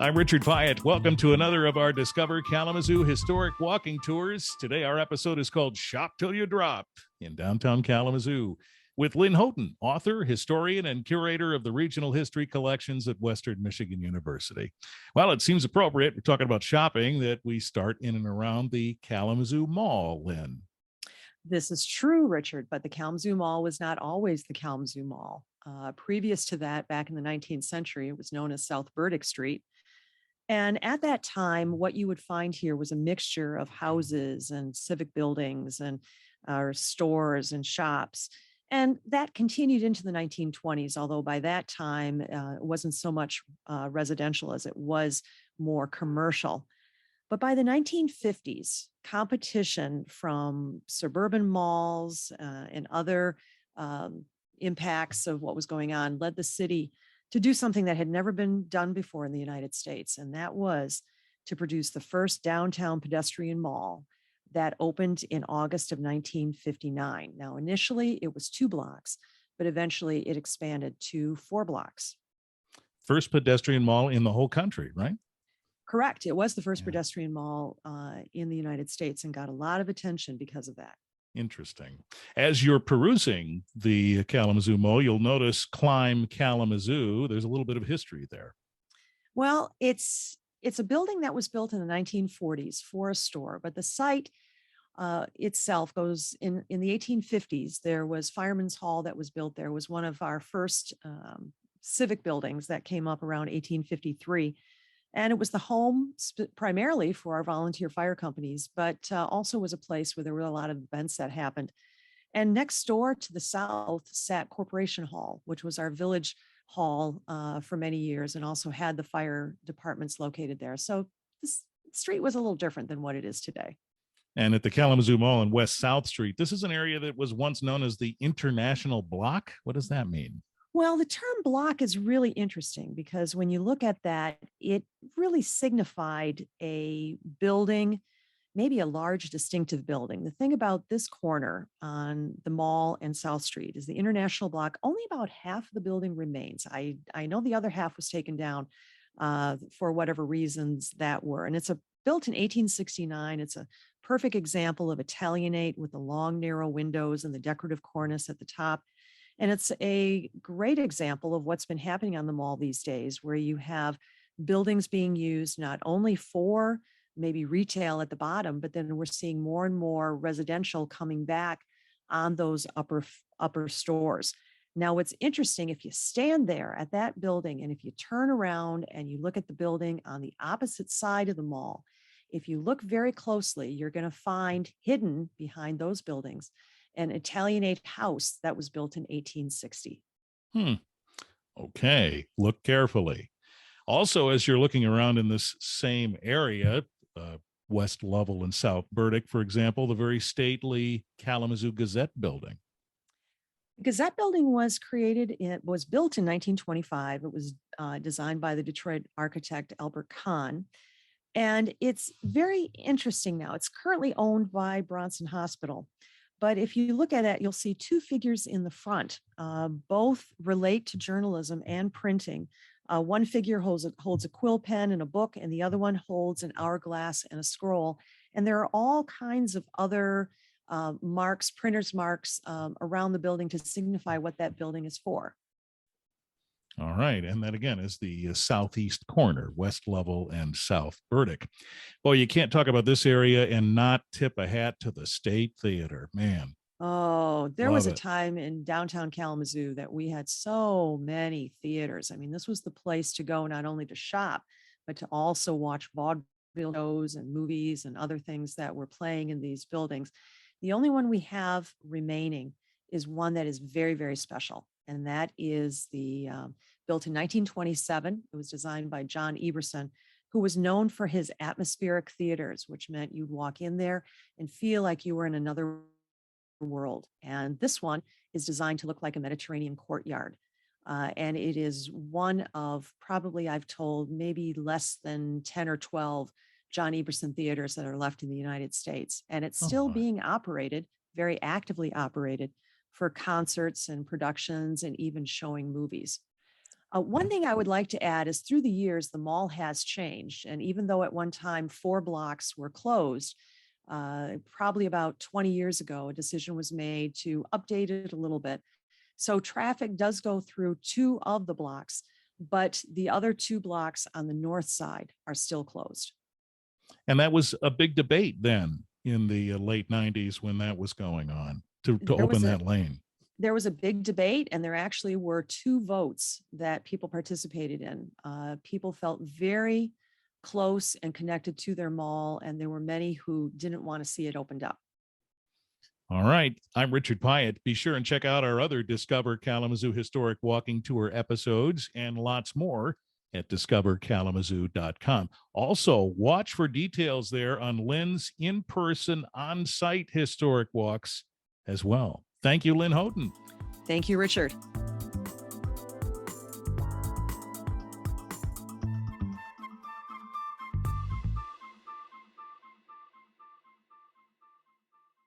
I'm Richard Fyatt. Welcome to another of our Discover Kalamazoo historic walking tours. Today, our episode is called Shop Till You Drop in downtown Kalamazoo with Lynn Houghton, author, historian, and curator of the regional history collections at Western Michigan University. Well, it seems appropriate, we're talking about shopping, that we start in and around the Kalamazoo Mall, Lynn. This is true, Richard, but the Kalamazoo Mall was not always the Kalamazoo Mall. Previous to that, back in the 19th century, it was known as South Burdick Street. And at that time, what you would find here was a mixture of houses and civic buildings and stores and shops. And that continued into the 1920s, although by that time, it wasn't so much residential as it was more commercial. But by the 1950s, competition from suburban malls and other impacts of what was going on led the city to do something that had never been done before in the United States. And that was to produce the first downtown pedestrian mall that opened in August of 1959. Now, initially it was 2 blocks, but eventually it expanded to 4 blocks. First pedestrian mall in the whole country, right? Correct. It was the first pedestrian mall in the United States and got a lot of attention because of that. Interesting. As you're perusing the Kalamazoo Mall, you'll notice Climb Kalamazoo. There's a little bit of history there. Well, it's a building that was built in the 1940s for a store, but the site itself goes in the 1850s. There was Fireman's Hall that was built there. It was one of our first civic buildings that came up around 1853. And it was the home primarily for our volunteer fire companies, but also was a place where there were a lot of events that happened. And next door to the south sat Corporation Hall, which was our village hall for many years and also had the fire departments located there. So this street was a little different than what it is today. And at the Kalamazoo Mall on West South Street, this is an area that was once known as the International Block. What does that mean? Well, the term block is really interesting because when you look at that, it really signified a building, maybe a large distinctive building. The thing about this corner on the mall and South Street is the International Block, only about half of the building remains. I know the other half was taken down for whatever reasons that were. And it's built in 1869. It's a perfect example of Italianate with the long, narrow windows and the decorative cornice at the top. And it's a great example of what's been happening on the mall these days, where you have buildings being used not only for maybe retail at the bottom, but then we're seeing more and more residential coming back on those upper stores. Now, what's interesting, if you stand there at that building and if you turn around and you look at the building on the opposite side of the mall, if you look very closely, you're going to find hidden behind those buildings an Italianate house that was built in 1860. Okay, look carefully. Also, as you're looking around in this same area, West Lovell and South Burdick, for example, the very stately Kalamazoo Gazette building. The Gazette building was built in 1925. It was designed by the Detroit architect Albert Kahn. And it's very interesting now. It's currently owned by Bronson Hospital. But if you look at it, you'll see 2 figures in the front. Both relate to journalism and printing. One figure holds a quill pen and a book, and the other one holds an hourglass and a scroll. And there are all kinds of other marks, printers' marks around the building to signify what that building is for. All right. And that, again, is the southeast corner, West Lovell and South Burdick. Well, you can't talk about this area and not tip a hat to the State Theater, man. Oh, there was a time in downtown Kalamazoo that we had so many theaters. I mean, this was the place to go not only to shop, but to also watch vaudeville shows and movies and other things that were playing in these buildings. The only one we have remaining is one that is very, very special. And that is built in 1927. It was designed by John Eberson, who was known for his atmospheric theaters, which meant you'd walk in there and feel like you were in another world. And this one is designed to look like a Mediterranean courtyard. And it is one of probably, I've told, maybe less than 10 or 12 John Eberson theaters that are left in the United States. And it's still being operated, very actively operated, for concerts and productions and even showing movies. One thing I would like to add is through the years, the mall has changed. And even though at one time 4 blocks were closed, probably about 20 years ago, a decision was made to update it a little bit. So traffic does go through 2 of the blocks, but the other 2 blocks on the north side are still closed. And that was a big debate then in the late 90s when that was going on to There open was a that lane. there was a big debate, and there actually were 2 votes that people participated in. People felt very close and connected to their mall, and there were many who didn't want to see it opened up. All right. I'm Richard Pyatt. Be sure and check out our other Discover Kalamazoo Historic Walking Tour episodes and lots more at discoverkalamazoo.com. Also, watch for details there on Lynn's in-person, on-site historic walks as well. Thank you, Lynn Houghton. Thank you, Richard.